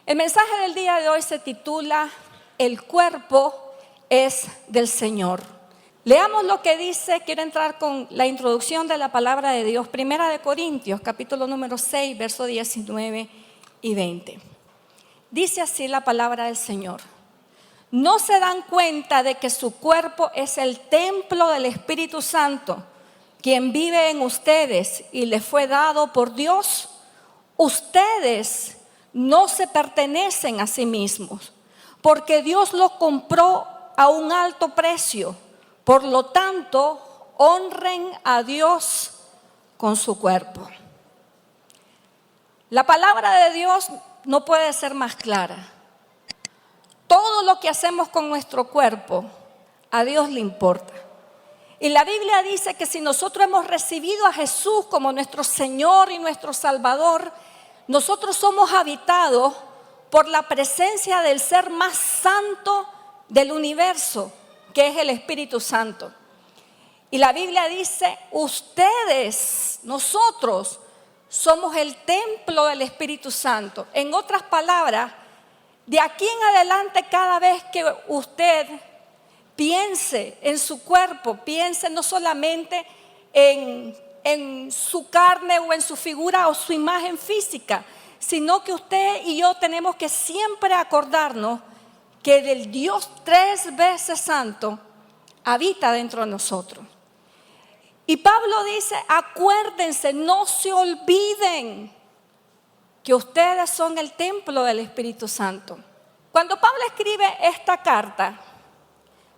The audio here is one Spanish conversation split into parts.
El mensaje del día de hoy se titula El cuerpo es del Señor. Leamos lo que dice, quiero entrar con la introducción de la palabra de Dios, Primera de Corintios, capítulo número 6, versos 19 y 20. Dice así la palabra del Señor. ¿No se dan cuenta de que su cuerpo es el templo del Espíritu Santo, quien vive en ustedes y les fue dado por Dios? Ustedes no se pertenecen a sí mismos, porque Dios los compró a un alto precio. Por lo tanto, honren a Dios con su cuerpo. La palabra de Dios no puede ser más clara. Todo lo que hacemos con nuestro cuerpo, a Dios le importa. Y la Biblia dice que si nosotros hemos recibido a Jesús como nuestro Señor y nuestro Salvador, nosotros somos habitados por la presencia del ser más santo del universo, que es el Espíritu Santo. Y la Biblia dice, ustedes, nosotros, somos el templo del Espíritu Santo. En otras palabras, de aquí en adelante, cada vez que usted piense en su cuerpo, piense no solamente en su carne o en su figura o su imagen física, sino que usted y yo tenemos que siempre acordarnos que del Dios 3 veces santo habita dentro de nosotros. Y Pablo dice, acuérdense, no se olviden que ustedes son el templo del Espíritu Santo. Cuando Pablo escribe esta carta,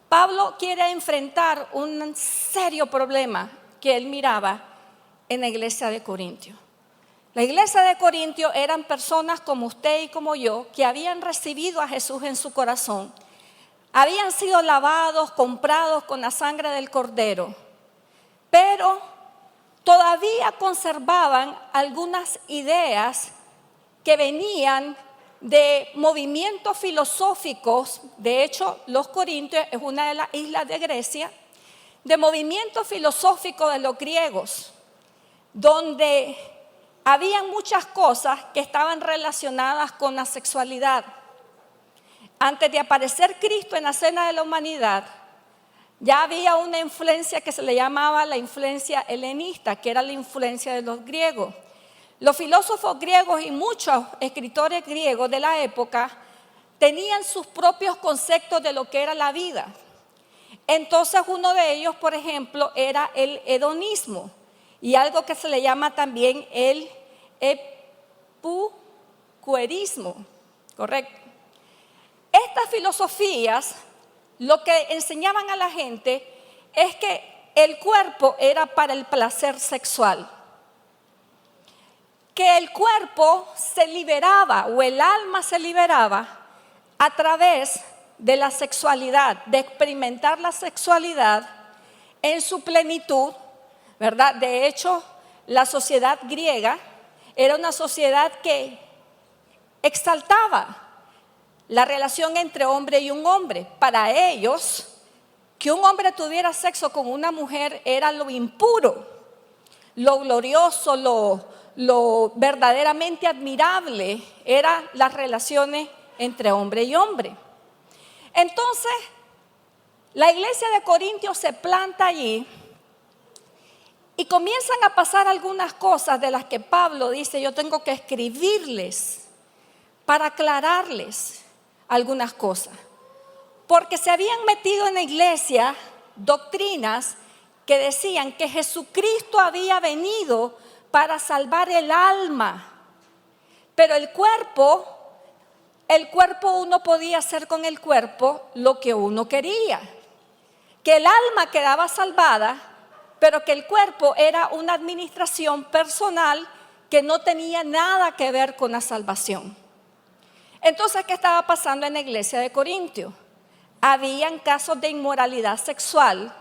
Pablo quiere enfrentar un serio problema que él miraba en la iglesia de Corintios. La iglesia de Corintios eran personas como usted y como yo que habían recibido a Jesús en su corazón. Habían sido lavados, comprados con la sangre del Cordero, pero todavía conservaban algunas ideas que venían de movimientos filosóficos. De hecho, los Corintios es una de las islas de Grecia, de movimientos filosóficos de los griegos, donde habían muchas cosas que estaban relacionadas con la sexualidad. Antes de aparecer Cristo en la escena de la humanidad, ya había una influencia que se le llamaba la influencia helenista, que era la influencia de los griegos. Los filósofos griegos y muchos escritores griegos de la época tenían sus propios conceptos de lo que era la vida. Entonces uno de ellos, por ejemplo, era el hedonismo y algo que se le llama también el epicureísmo, ¿correcto? Estas filosofías lo que enseñaban a la gente es que el cuerpo era para el placer sexual, que el cuerpo se liberaba o el alma se liberaba a través de la sexualidad, de experimentar la sexualidad en su plenitud, ¿verdad? De hecho, la sociedad griega era una sociedad que exaltaba la relación entre hombre y un hombre. Para ellos, que un hombre tuviera sexo con una mujer era lo impuro, lo glorioso, lo verdaderamente admirable eran las relaciones entre hombre y hombre. Entonces, la iglesia de Corintios se planta allí y comienzan a pasar algunas cosas de las que Pablo dice, yo tengo que escribirles para aclararles algunas cosas. Porque se habían metido en la iglesia doctrinas que decían que Jesucristo había venido para salvar el alma, pero el cuerpo uno podía hacer con el cuerpo lo que uno quería, que el alma quedaba salvada, pero que el cuerpo era una administración personal que no tenía nada que ver con la salvación. Entonces, ¿qué estaba pasando en la iglesia de Corintios? Habían casos de inmoralidad sexual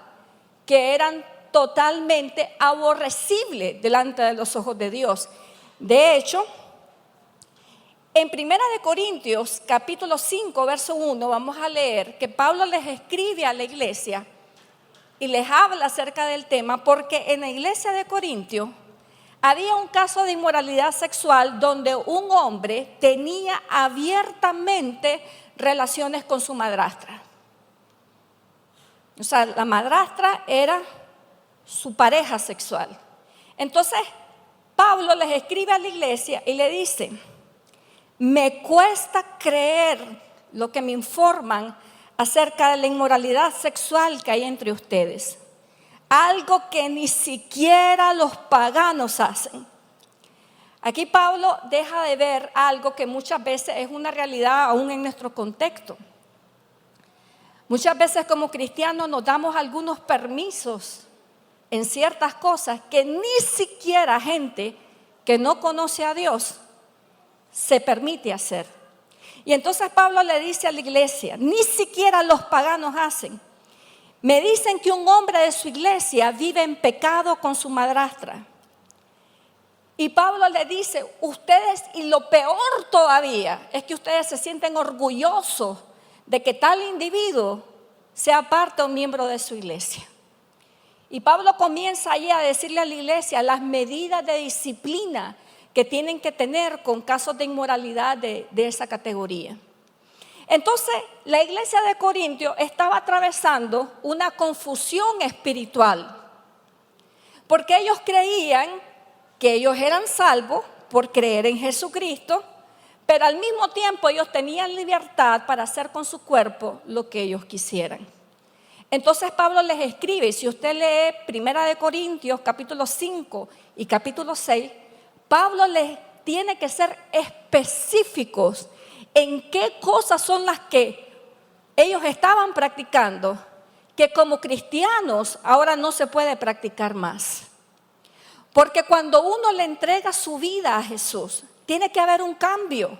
que eran totalmente aborrecibles delante de los ojos de Dios. De hecho, en Primera de Corintios, capítulo 5, verso 1, vamos a leer que Pablo les escribe a la iglesia y les habla acerca del tema, porque en la iglesia de Corintios Había un caso de inmoralidad sexual donde un hombre tenía abiertamente relaciones con su madrastra. O sea, la madrastra era su pareja sexual. Entonces, Pablo les escribe a la iglesia y le dice: me cuesta creer lo que me informan acerca de la inmoralidad sexual que hay entre ustedes. Algo que ni siquiera los paganos hacen. Aquí Pablo deja de ver algo que muchas veces es una realidad aún en nuestro contexto. Muchas veces como cristianos nos damos algunos permisos en ciertas cosas que ni siquiera gente que no conoce a Dios se permite hacer. Y entonces Pablo le dice a la iglesia: ni siquiera los paganos hacen. Me dicen que un hombre de su iglesia vive en pecado con su madrastra. Y Pablo le dice: ustedes, y lo peor todavía, es que ustedes se sienten orgullosos de que tal individuo sea parte o miembro de su iglesia. Y Pablo comienza allí a decirle a la iglesia las medidas de disciplina que tienen que tener con casos de inmoralidad de esa categoría. Entonces, la iglesia de Corintios estaba atravesando una confusión espiritual, porque ellos creían que ellos eran salvos por creer en Jesucristo, pero al mismo tiempo ellos tenían libertad para hacer con su cuerpo lo que ellos quisieran. Entonces Pablo les escribe, si usted lee 1 Corintios capítulo 5 y capítulo 6, Pablo les tiene que ser específicos en qué cosas son las que ellos estaban practicando, que como cristianos ahora no se puede practicar más. Porque cuando uno le entrega su vida a Jesús, tiene que haber un cambio.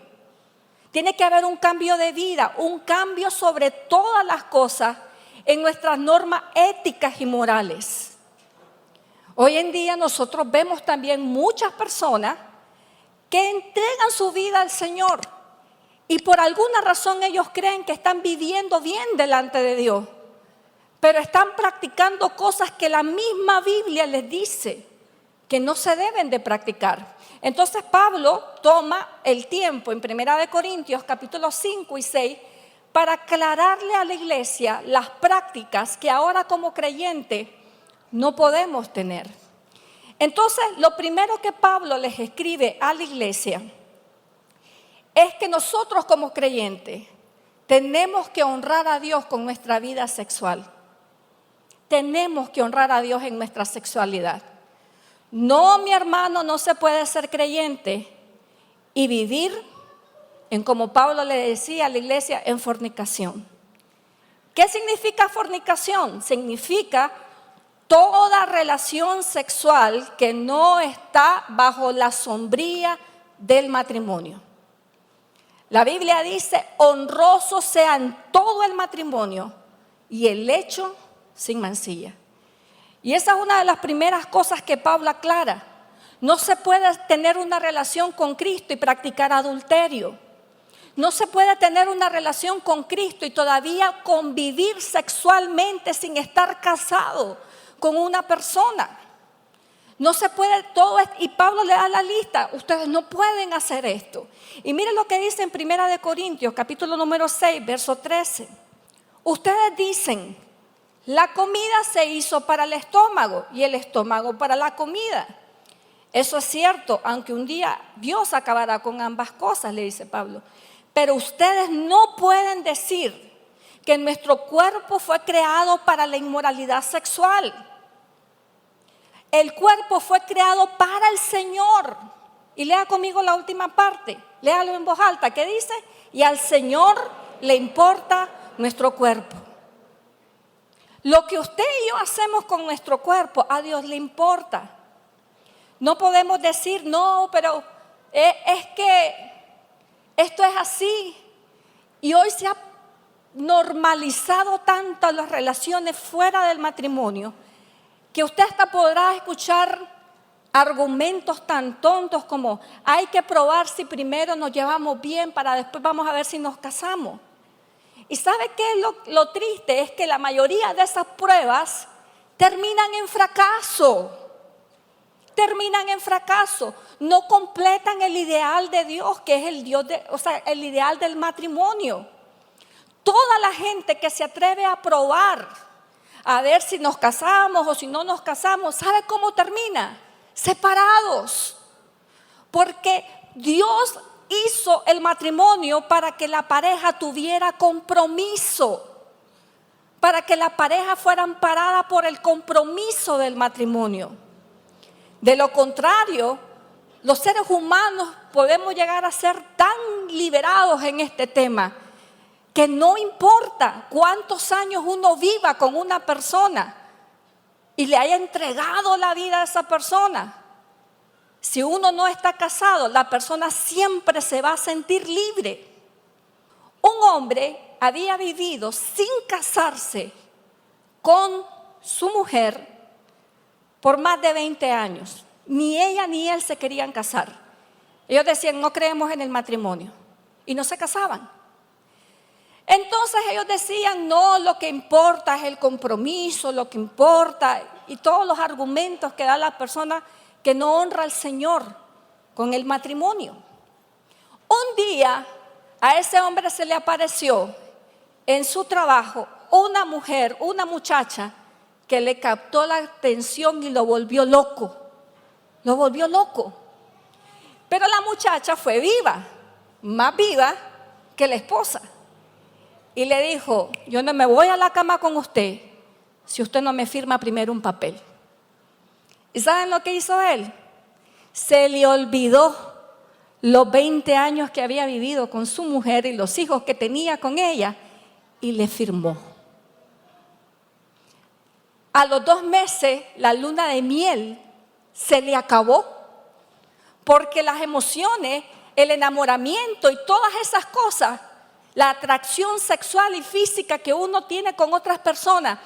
Tiene que haber un cambio de vida, un cambio sobre todas las cosas en nuestras normas éticas y morales. Hoy en día nosotros vemos también muchas personas que entregan su vida al Señor y por alguna razón ellos creen que están viviendo bien delante de Dios, pero están practicando cosas que la misma Biblia les dice que no se deben de practicar. Entonces Pablo toma el tiempo en 1 Corintios capítulos 5 y 6 para aclararle a la iglesia las prácticas que ahora como creyente no podemos tener. Entonces, lo primero que Pablo les escribe a la iglesia es que nosotros como creyentes tenemos que honrar a Dios con nuestra vida sexual. Tenemos que honrar a Dios en nuestra sexualidad. No, mi hermano, no se puede ser creyente y vivir en, como Pablo le decía a la iglesia, en fornicación. ¿Qué significa fornicación? Significa toda relación sexual que no está bajo la sombría del matrimonio. La Biblia dice: honroso sea en todo el matrimonio y el lecho sin mancilla. Y esa es una de las primeras cosas que Pablo aclara. No se puede tener una relación con Cristo y practicar adulterio. No se puede tener una relación con Cristo y todavía convivir sexualmente sin estar casado con una persona. No se puede todo esto, y Pablo le da la lista: ustedes no pueden hacer esto. Y miren lo que dice en 1 Corintios capítulo número 6 verso 13. Ustedes dicen: la comida se hizo para el estómago y el estómago para la comida. Eso es cierto, aunque un día Dios acabará con ambas cosas, le dice Pablo. Pero ustedes no pueden decir que nuestro cuerpo fue creado para la inmoralidad sexual. El cuerpo fue creado para el Señor. Y lea conmigo la última parte, léalo en voz alta, ¿qué dice? Y al Señor le importa nuestro cuerpo. Lo que usted y yo hacemos con nuestro cuerpo, a Dios le importa. No podemos decir: no, pero es que esto es así. Y hoy se ha normalizado tanto las relaciones fuera del matrimonio que usted hasta podrá escuchar argumentos tan tontos como: hay que probar si primero nos llevamos bien para después vamos a ver si nos casamos. ¿Y sabe qué es lo triste? Es que la mayoría de esas pruebas terminan en fracaso. terminan en fracaso, no completan el ideal de Dios, que es el ideal del matrimonio. Toda la gente que se atreve a probar, a ver si nos casamos o si no nos casamos, ¿sabe cómo termina? Separados. Porque Dios hizo el matrimonio para que la pareja tuviera compromiso, para que la pareja fuera amparada por el compromiso del matrimonio. De lo contrario, los seres humanos podemos llegar a ser tan liberados en este tema que no importa cuántos años uno viva con una persona y le haya entregado la vida a esa persona. Si uno no está casado, la persona siempre se va a sentir libre. Un hombre había vivido sin casarse con su mujer por más de 20 años. Ni ella ni él se querían casar. Ellos decían, no creemos en el matrimonio. Y no se casaban. Entonces ellos decían, no, lo que importa es el compromiso, lo que importa, y todos los argumentos que da la persona que no honra al Señor con el matrimonio. Un día a ese hombre se le apareció en su trabajo una mujer, una muchacha que le captó la atención y lo volvió loco. Lo volvió loco. Pero la muchacha fue viva, más viva que la esposa. Y le dijo, yo no me voy a la cama con usted si usted no me firma primero un papel. ¿Y saben lo que hizo él? Se le olvidó los 20 años que había vivido con su mujer y los hijos que tenía con ella y le firmó. A los 2 meses la luna de miel se le acabó porque las emociones, el enamoramiento y todas esas cosas, la atracción sexual y física que uno tiene con otras personas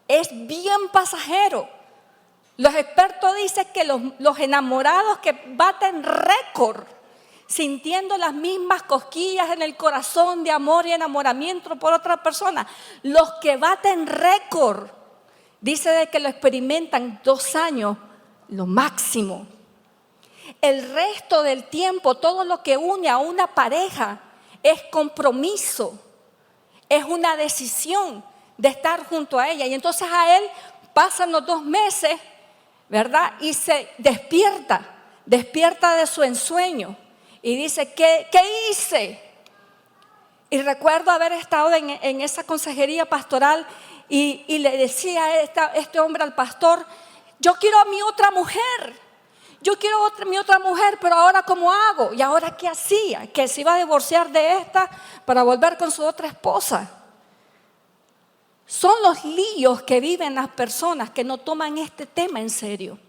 es bien pasajero. Los expertos dicen que los enamorados que baten récord, sintiendo las mismas cosquillas en el corazón de amor y enamoramiento por otra persona, los que baten récord, dice de que lo experimentan 2 años, lo máximo. El resto del tiempo, todo lo que une a una pareja es compromiso, es una decisión de estar junto a ella. Y entonces a él pasan los 2 meses, ¿verdad? Y se despierta de su ensueño y dice, ¿qué hice? Y recuerdo haber estado en esa consejería pastoral y le decía este hombre al pastor, yo quiero a mi otra mujer. Yo quiero mi otra mujer, pero ahora ¿cómo hago? ¿Y ahora qué hacía? Que se iba a divorciar de esta para volver con su otra esposa. Son los líos que viven las personas que no toman este tema en serio.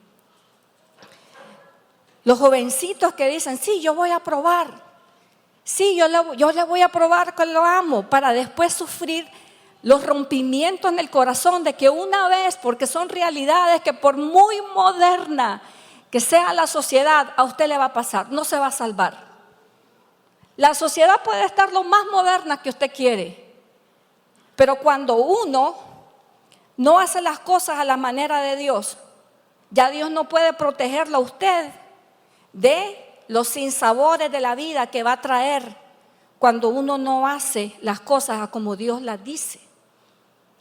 Los jovencitos que dicen, sí, yo voy a probar. Sí, yo le voy a probar que lo amo, para después sufrir los rompimientos en el corazón de que una vez, porque son realidades que por muy moderna que sea la sociedad, a usted le va a pasar, no se va a salvar. La sociedad puede estar lo más moderna que usted quiere, pero cuando uno no hace las cosas a la manera de Dios, ya Dios no puede protegerlo a usted de los sinsabores de la vida que va a traer cuando uno no hace las cosas como Dios las dice.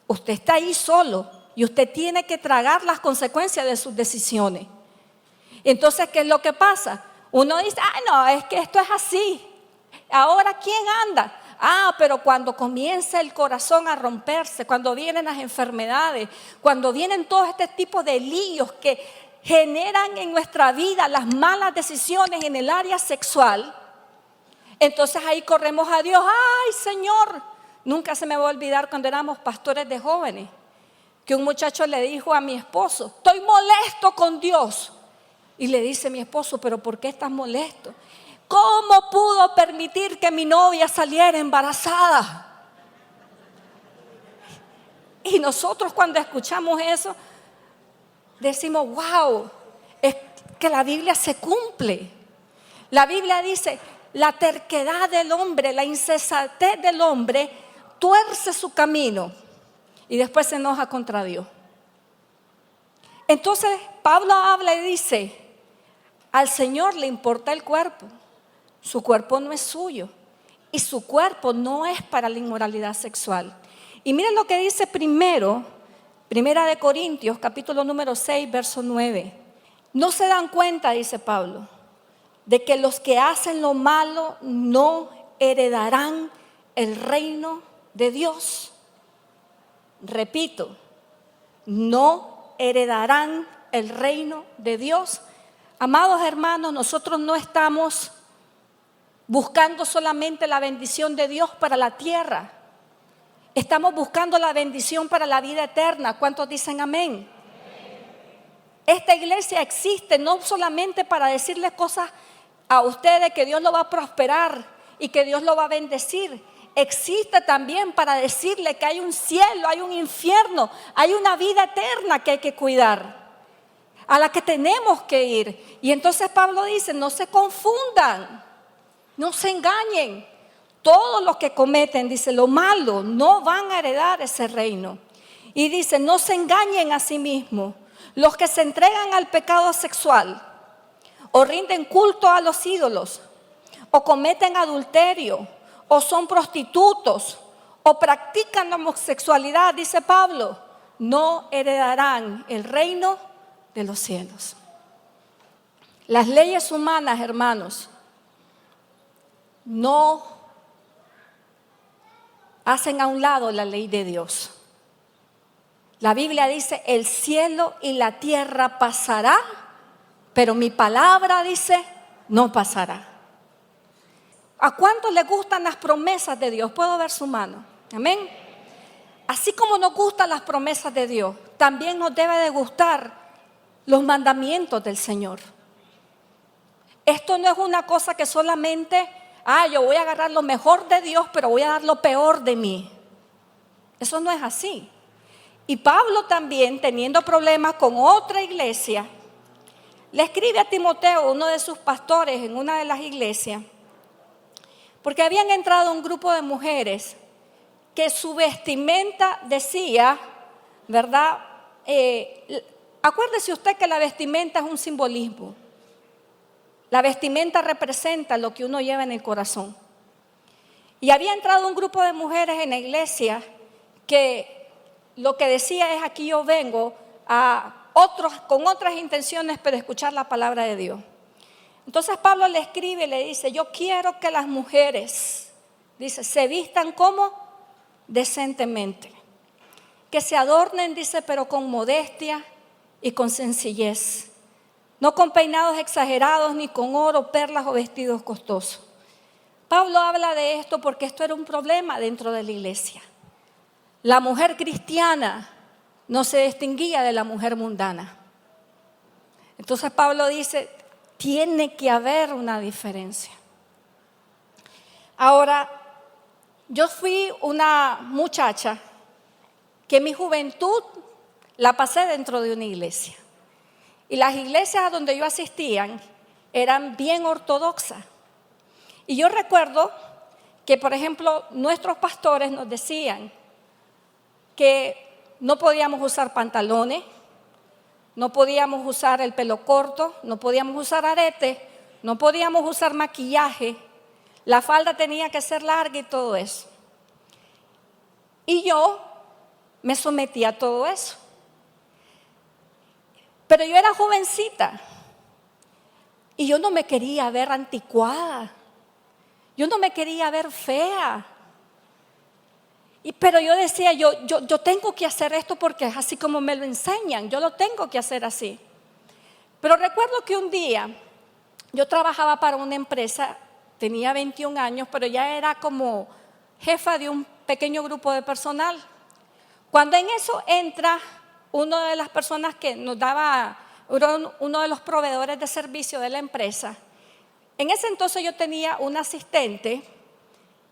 Usted está ahí solo y usted tiene que tragar las consecuencias de sus decisiones. Entonces, ¿qué es lo que pasa? Uno dice, ay no, es que esto es así. Ahora, ¿quién anda? Pero cuando comienza el corazón a romperse, cuando vienen las enfermedades, cuando vienen todo este tipo de líos que generan en nuestra vida las malas decisiones en el área sexual, entonces ahí corremos a Dios. Ay, Señor, nunca se me va a olvidar cuando éramos pastores de jóvenes, que un muchacho le dijo a mi esposo, estoy molesto con Dios. Y le dice mi esposo, ¿pero por qué estás molesto? ¿Cómo pudo permitir que mi novia saliera embarazada? Y nosotros cuando escuchamos eso, decimos, wow, es que la Biblia se cumple. La Biblia dice, la terquedad del hombre, la insensatez del hombre, tuerce su camino y después se enoja contra Dios. Entonces Pablo habla y dice, al Señor le importa el cuerpo, su cuerpo no es suyo y su cuerpo no es para la inmoralidad sexual. Y miren lo que dice Primera de Corintios, capítulo número 6, verso 9. No se dan cuenta, dice Pablo, de que los que hacen lo malo no heredarán el reino de Dios. Repito, no heredarán el reino de Dios. Amados hermanos, nosotros no estamos buscando solamente la bendición de Dios para la tierra. Estamos buscando la bendición para la vida eterna. ¿Cuántos dicen amén? Esta iglesia existe no solamente para decirles cosas a ustedes que Dios lo va a prosperar y que Dios lo va a bendecir. Existe también para decirle que hay un cielo, hay un infierno, hay una vida eterna que hay que cuidar, a la que tenemos que ir. Y entonces Pablo dice, no se confundan, no se engañen. Todos los que cometen, dice, lo malo, no van a heredar ese reino. Y dice, no se engañen a sí mismos. Los que se entregan al pecado sexual, o rinden culto a los ídolos, o cometen adulterio, o son prostitutos, o practican homosexualidad, dice Pablo, no heredarán el reino de los cielos. Las leyes humanas, hermanos, no hacen a un lado la ley de Dios. La Biblia dice, el cielo y la tierra pasará, pero mi palabra, dice, no pasará. ¿A cuántos les gustan las promesas de Dios? ¿Puedo ver su mano? Amén. Así como nos gustan las promesas de Dios, también nos debe de gustar los mandamientos del Señor. Esto no es una cosa que solamente, yo voy a agarrar lo mejor de Dios, pero voy a dar lo peor de mí. Eso no es así. Y Pablo también, teniendo problemas con otra iglesia, le escribe a Timoteo, uno de sus pastores en una de las iglesias, porque habían entrado un grupo de mujeres que su vestimenta decía, ¿verdad? Acuérdese usted que la vestimenta es un simbolismo. La vestimenta representa lo que uno lleva en el corazón. Y había entrado un grupo de mujeres en la iglesia que lo que decía es, aquí yo vengo con otras intenciones, pero escuchar la palabra de Dios. Entonces Pablo le escribe y le dice, yo quiero que las mujeres, dice, se vistan como decentemente, que se adornen, dice, pero con modestia y con sencillez, no con peinados exagerados, ni con oro, perlas o vestidos costosos. Pablo habla de esto porque esto era un problema dentro de la iglesia. La mujer cristiana no se distinguía de la mujer mundana. Entonces Pablo dice, tiene que haber una diferencia. Ahora, yo fui una muchacha que mi juventud la pasé dentro de una iglesia. Y las iglesias a donde yo asistía eran bien ortodoxas. Y yo recuerdo que, por ejemplo, nuestros pastores nos decían que no podíamos usar pantalones, no podíamos usar el pelo corto, no podíamos usar aretes, no podíamos usar maquillaje, la falda tenía que ser larga y todo eso. Y yo me sometí a todo eso. Pero yo era jovencita y yo no me quería ver anticuada, yo no me quería ver fea. Pero yo decía, yo tengo que hacer esto porque es así como me lo enseñan, yo lo tengo que hacer así. Pero recuerdo que un día yo trabajaba para una empresa, tenía 21 años, pero ya era como jefa de un pequeño grupo de personal. Cuando en eso entra una de las personas que nos daba, uno de los proveedores de servicio de la empresa, en ese entonces yo tenía un asistente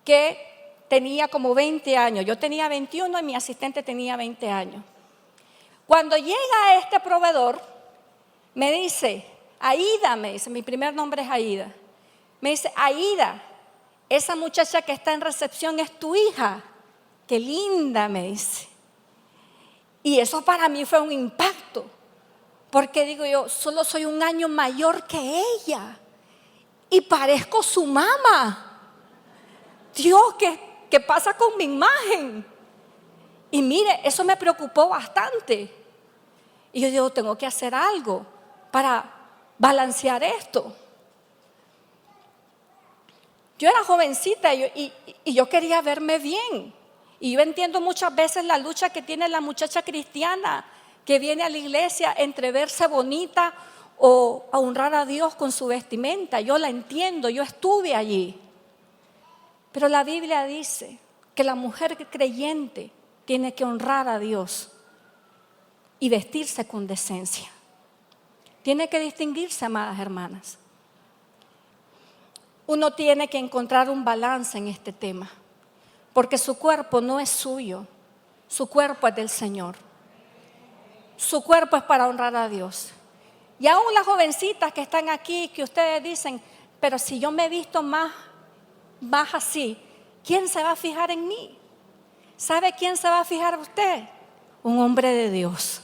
que tenía como 20 años, yo tenía 21 y mi asistente tenía 20 años. Cuando llega este proveedor, me dice, Aida, me dice, mi primer nombre es Aida. Me dice, Aida, esa muchacha que está en recepción es tu hija. Qué linda, me dice. Y eso para mí fue un impacto, Porque digo yo, solo soy un año mayor que ella y parezco su mamá. Dios, ¿qué pasa con mi imagen? Y mire, eso me preocupó bastante. Y yo digo, tengo que hacer algo para balancear esto. Yo era jovencita y yo quería verme bien. Y yo entiendo muchas veces la lucha que tiene la muchacha cristiana que viene a la iglesia entre verse bonita o a honrar a Dios con su vestimenta. Yo la entiendo, yo estuve allí. Pero la Biblia dice que la mujer creyente tiene que honrar a Dios y vestirse con decencia. Tiene que distinguirse, amadas hermanas. Uno tiene que encontrar un balance en este tema, porque su cuerpo no es suyo, su cuerpo es del Señor. Su cuerpo es para honrar a Dios. Y aún las jovencitas que están aquí, que ustedes dicen, pero si yo me he visto más así, ¿quién se va a fijar en mí? ¿Sabe quién se va a fijar en usted? Un hombre de Dios.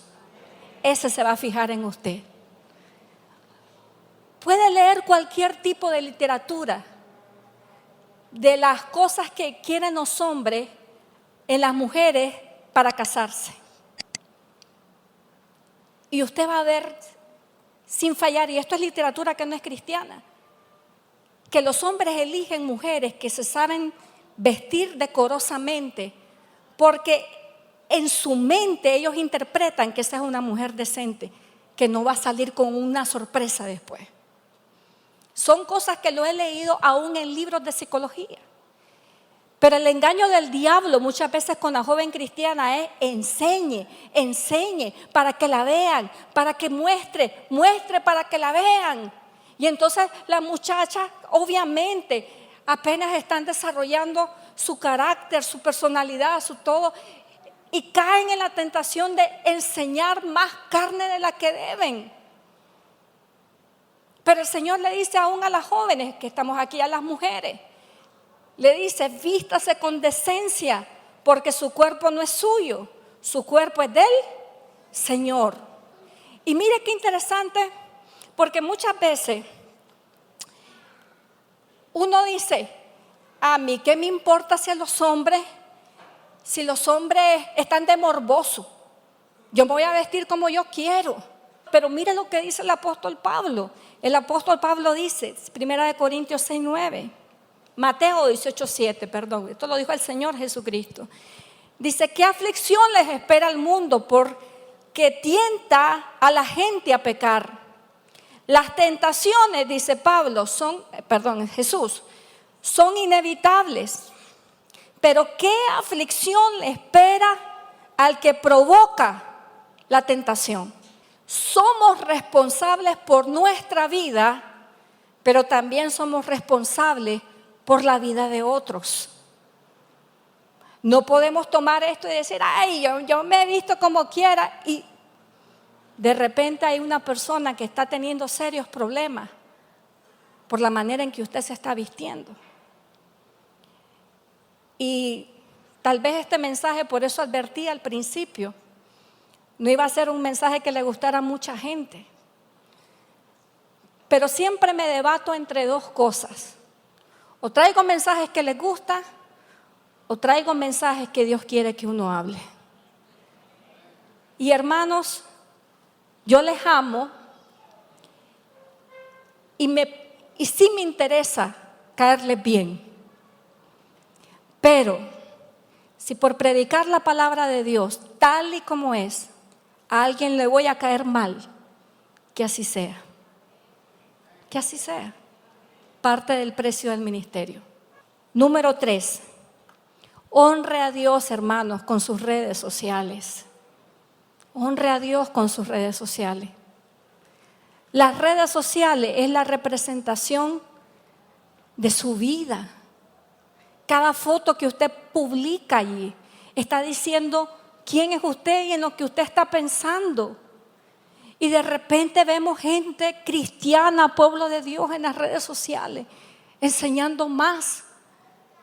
Ese se va a fijar en usted. Puede leer cualquier tipo de literatura de las cosas que quieren los hombres en las mujeres para casarse. Y usted va a ver sin fallar, y esto es literatura que no es cristiana, que los hombres eligen mujeres que se saben vestir decorosamente, porque en su mente ellos interpretan que esa es una mujer decente, que no va a salir con una sorpresa después. Son cosas que lo he leído aún en libros de psicología. Pero el engaño del diablo muchas veces con la joven cristiana es enseñe para que la vean, para que muestre para que la vean. Y entonces las muchachas obviamente apenas están desarrollando su carácter, su personalidad, su todo, y caen en la tentación de enseñar más carne de la que deben. Pero el Señor le dice aún a las jóvenes que estamos aquí, a las mujeres, le dice, vístase con decencia, porque su cuerpo no es suyo, su cuerpo es del Señor. Y mire qué interesante, porque muchas veces uno dice, a mí qué me importa si los hombres están de morboso, yo me voy a vestir como yo quiero. Pero mire lo que dice el apóstol Pablo. El apóstol Pablo dice, 1 Corintios 6:9, Mateo 18:7, perdón, esto lo dijo el Señor Jesucristo. Dice, ¿qué aflicción les espera al mundo porque tienta a la gente a pecar? Las tentaciones, dice Jesús, son inevitables. Pero ¿qué aflicción le espera al que provoca la tentación? Somos responsables por nuestra vida, pero también somos responsables por la vida de otros. No podemos tomar esto y decir, ay, yo me he visto como quiera, y de repente hay una persona que está teniendo serios problemas por la manera en que usted se está vistiendo. Y tal vez este mensaje, por eso advertí al principio, no iba a ser un mensaje que le gustara a mucha gente. Pero siempre me debato entre dos cosas. O traigo mensajes que les gustan, o traigo mensajes que Dios quiere que uno hable. Y hermanos, yo les amo y sí me interesa caerles bien. Pero si por predicar la palabra de Dios tal y como es, a alguien le voy a caer mal, que así sea. Que así sea. Parte del precio del ministerio. Número 3. Honre a Dios, hermanos, con sus redes sociales. Honre a Dios con sus redes sociales. Las redes sociales es la representación de su vida. Cada foto que usted publica allí está diciendo quién es usted y en lo que usted está pensando. Y de repente vemos gente cristiana, pueblo de Dios, en las redes sociales, enseñando más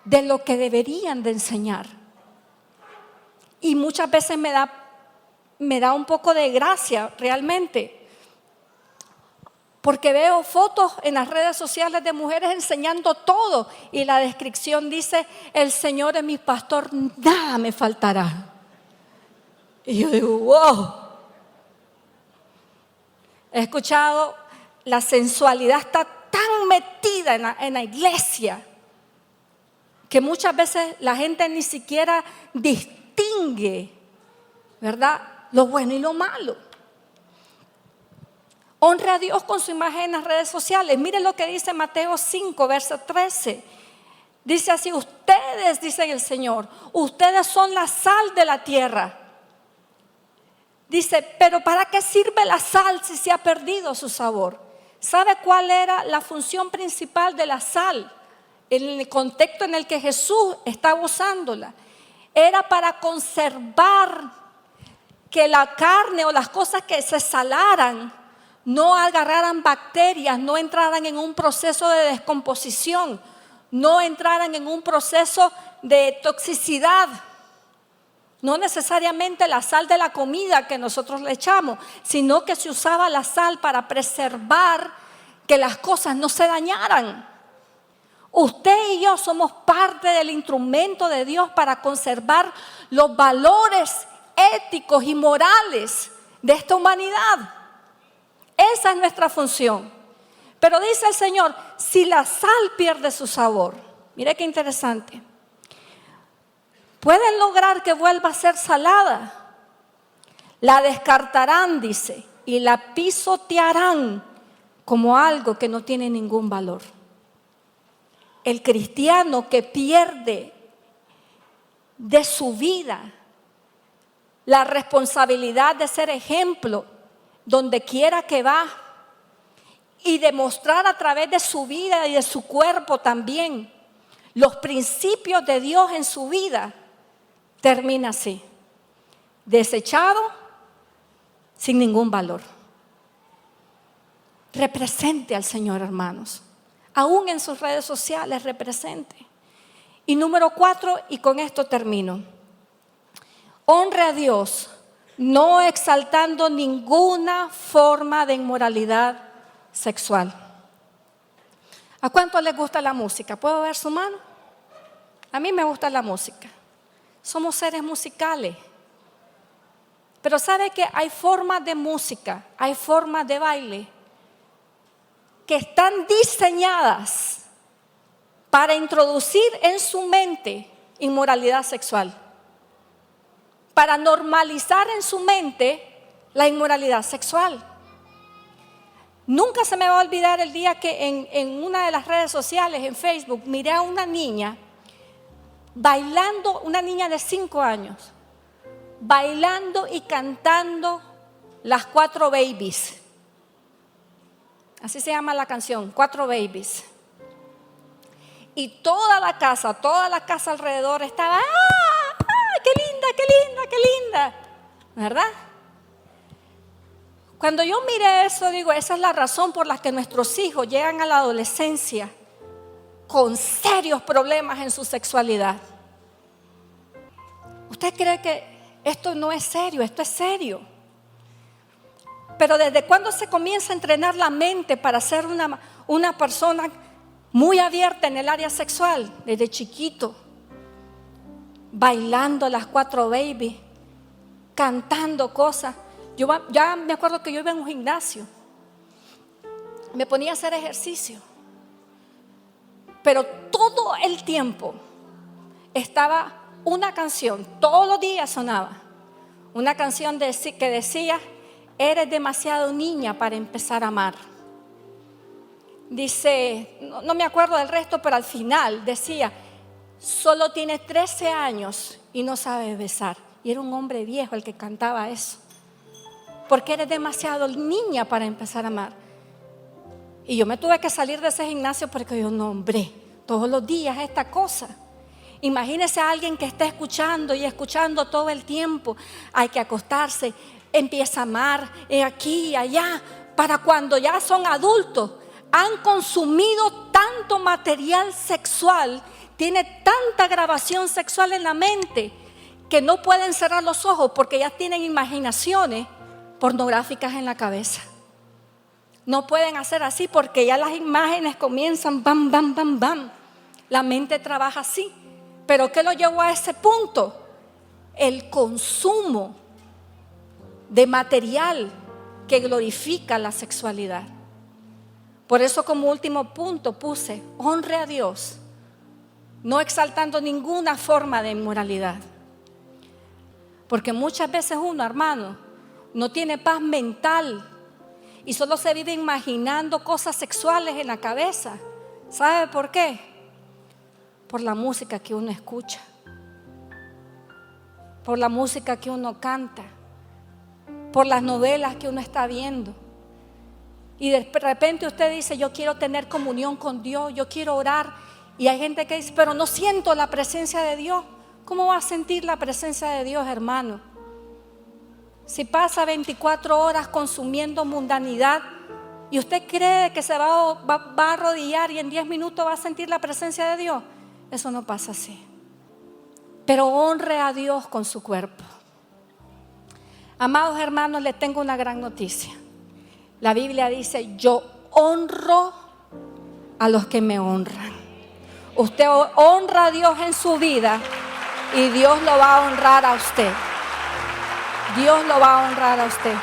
de lo que deberían de enseñar. Y muchas veces me da un poco de gracia realmente, Porque veo fotos en las redes sociales de mujeres enseñando todo y la descripción dice: el Señor es mi pastor, nada me faltará. Y yo digo, wow. He escuchado, la sensualidad está tan metida en la iglesia que muchas veces la gente ni siquiera distingue, ¿verdad?, lo bueno y lo malo. Honre a Dios con su imagen en las redes sociales. Miren lo que dice Mateo 5, verso 13. Dice así: ustedes, dice el Señor, ustedes son la sal de la tierra. Dice, pero ¿para qué sirve la sal si se ha perdido su sabor? ¿Sabe cuál era la función principal de la sal? En el contexto en el que Jesús estaba usándola, era para conservar que la carne o las cosas que se salaran no agarraran bacterias, no entraran en un proceso de descomposición, no entraran en un proceso de toxicidad. No necesariamente la sal de la comida que nosotros le echamos, sino que se usaba la sal para preservar que las cosas no se dañaran. Usted y yo somos parte del instrumento de Dios para conservar los valores éticos y morales de esta humanidad. Esa es nuestra función. Pero dice el Señor, si la sal pierde su sabor, mire qué interesante, pueden lograr que vuelva a ser salada. La descartarán, dice, y la pisotearán como algo que no tiene ningún valor. El cristiano que pierde de su vida la responsabilidad de ser ejemplo donde quiera que va y demostrar a través de su vida y de su cuerpo también los principios de Dios en su vida, termina así, desechado, sin ningún valor. Represente al Señor, hermanos, aún en sus redes sociales, represente. Y número 4, y con esto termino, honre a Dios, no exaltando ninguna forma de inmoralidad sexual. ¿A cuánto les gusta la música? ¿Puedo ver su mano? A mí me gusta la música. Somos seres musicales. Pero ¿sabe que hay formas de música, hay formas de baile que están diseñadas para introducir en su mente inmoralidad sexual? Para normalizar en su mente la inmoralidad sexual. Nunca se me va a olvidar el día que en una de las redes sociales, en Facebook, miré a una niña bailando, una niña de 5 años, bailando y cantando las 4 babies. Así se llama la canción, 4 babies. Y toda la casa alrededor estaba, ¡ah! ¡Qué linda, qué linda, qué linda! ¿Verdad? Cuando yo miré eso, digo, esa es la razón por la que nuestros hijos llegan a la adolescencia con serios problemas en su sexualidad. ¿Usted cree que esto no es serio? Esto es serio. Pero ¿desde cuándo se comienza a entrenar la mente para ser una persona muy abierta en el área sexual? Desde chiquito. Bailando las 4 babies, cantando cosas. Yo ya me acuerdo que yo iba en un gimnasio, me ponía a hacer ejercicio, pero todo el tiempo estaba una canción, todos los días sonaba una canción que decía: eres demasiado niña para empezar a amar. Dice, no me acuerdo del resto, pero al final decía: solo tienes 13 años y no sabes besar. Y era un hombre viejo el que cantaba eso. Porque eres demasiado niña para empezar a amar. Y yo me tuve que salir de ese gimnasio porque yo, no, hombre, todos los días esta cosa. Imagínese a alguien que está escuchando y escuchando todo el tiempo. Hay que acostarse, empieza a amar, aquí y allá. Para cuando ya son adultos, han consumido tanto material sexual, tiene tanta grabación sexual en la mente, que no pueden cerrar los ojos porque ya tienen imaginaciones pornográficas en la cabeza. No pueden hacer así porque ya las imágenes comienzan bam, bam, bam, bam. La mente trabaja así. ¿Pero qué lo llevó a ese punto? El consumo de material que glorifica la sexualidad. Por eso como último punto puse, honre a Dios, no exaltando ninguna forma de inmoralidad. Porque muchas veces uno, hermano, no tiene paz mental y solo se vive imaginando cosas sexuales en la cabeza. ¿Sabe por qué? Por la música que uno escucha, por la música que uno canta, por las novelas que uno está viendo. Y de repente usted dice, yo quiero tener comunión con Dios, yo quiero orar. Y hay gente que dice, pero no siento la presencia de Dios. ¿Cómo va a sentir la presencia de Dios, hermano? Si pasa 24 horas consumiendo mundanidad y usted cree que se va a arrodillar y en 10 minutos va a sentir la presencia de Dios, eso no pasa así. Pero honre a Dios con su cuerpo. Amados hermanos, les tengo una gran noticia. La Biblia dice, yo honro a los que me honran. Usted honra a Dios en su vida y Dios lo va a honrar a usted. Dios lo va a honrar a usted.